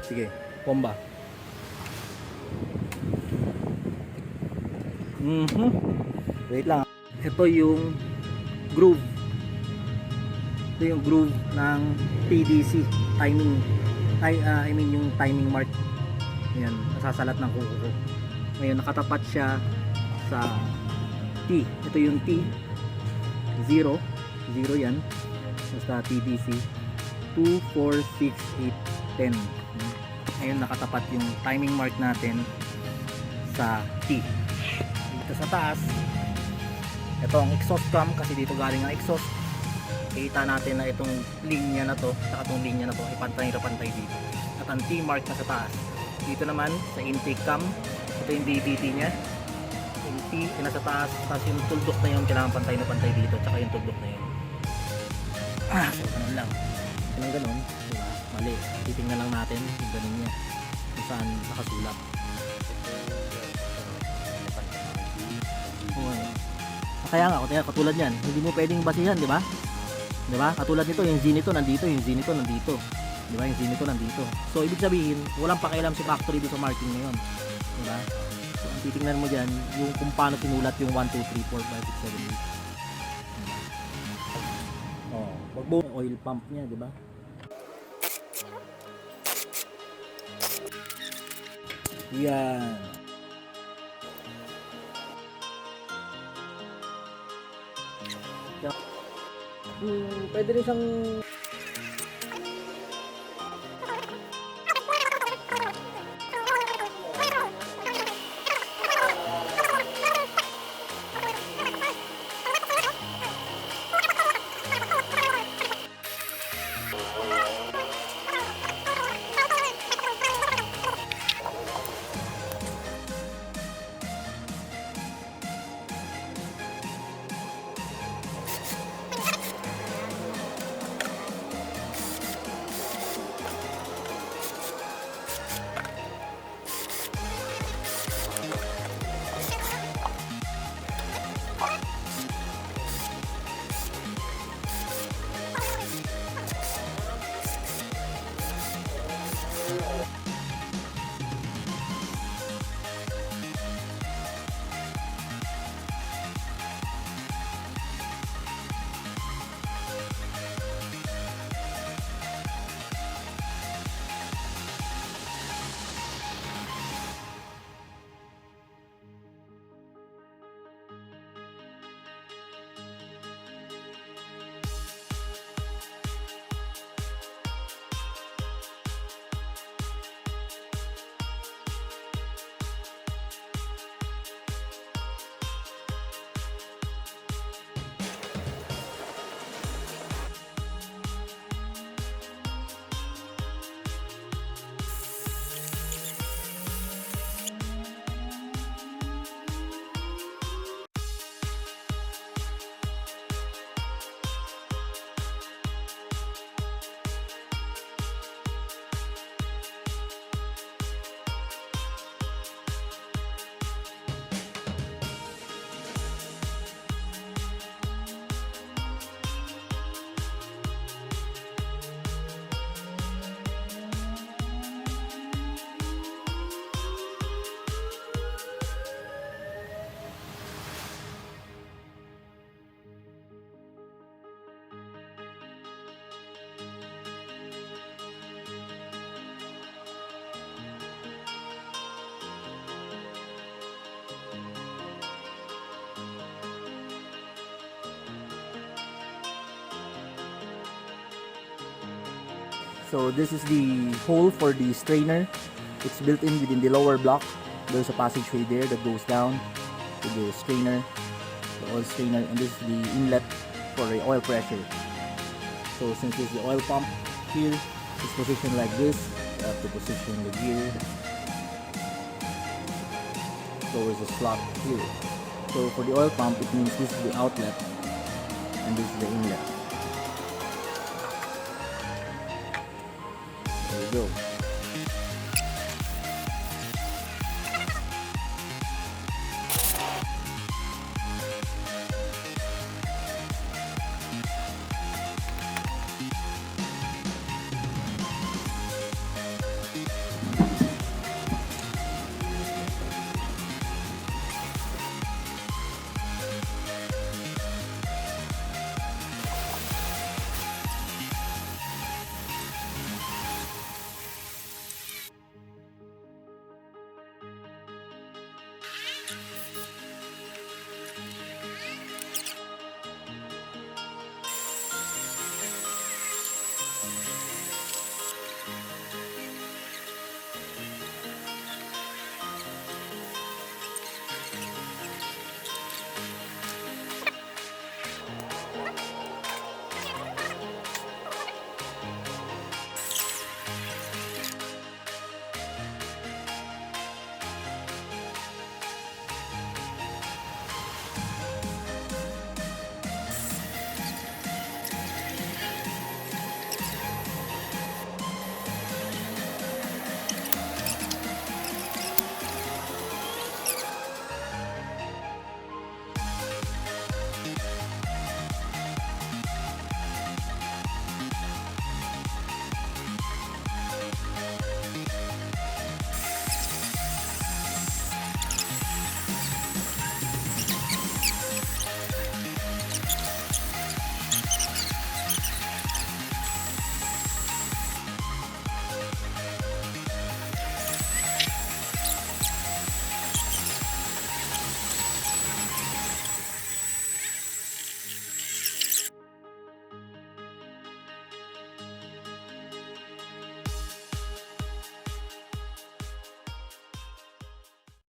Sige, bomba. Wait lang. Ito yung groove. Ito yung groove ng TDC timing. I mean yung timing mark. Ayan, nasasalat ng kuko ko. Ngayon nakatapat siya sa T. Ito yung T. 0 yan. Basta TDC 2, 4, 6, 8, 10. Ngayon nakatapat yung timing mark natin sa T. Dito sa taas, ito ang exhaust cam kasi dito galing ang exhaust. Kita natin na itong linya na to, saka itong linya na to ay pantay na pantay dito. At ang T mark na sa taas. Dito naman sa intake cam, ito yung DVT nya. Yung T ay nasa taas, tapos yung tuldok na yun kailangan pantay na pantay dito, tsaka yung tuldok na yun. So ganun lang. Ganun, diba? Mali. Titingnan lang natin yung ganun niya kung saan nakasulat. Kaya nga, katulad yan, hindi mo pwedeng basihan, di ba? Di ba? Katulad nito, yung Z nito nandito, yung Z nito nandito. Di ba? Yung Z nito nandito. So, ibig sabihin, walang pakialam si factory dito sa marking ngayon. Di ba? So, ang titingnan mo dyan, yung kung paano sinulat yung 1, 2, 3, 4, 5, 6, 7, 8. Oh, wag mo oil pump niya, di ba? Yan. Pwede rin siyang So this is the hole for the strainer. It's built in within the lower block. There's a passageway there that goes down to the strainer, the oil strainer, and this is the inlet for the oil pressure. So since it's the oil pump here, it's positioned like this. You have to position the gear. So there's a slot here. So for the oil pump, it means this is the outlet and this is the inlet. There you go.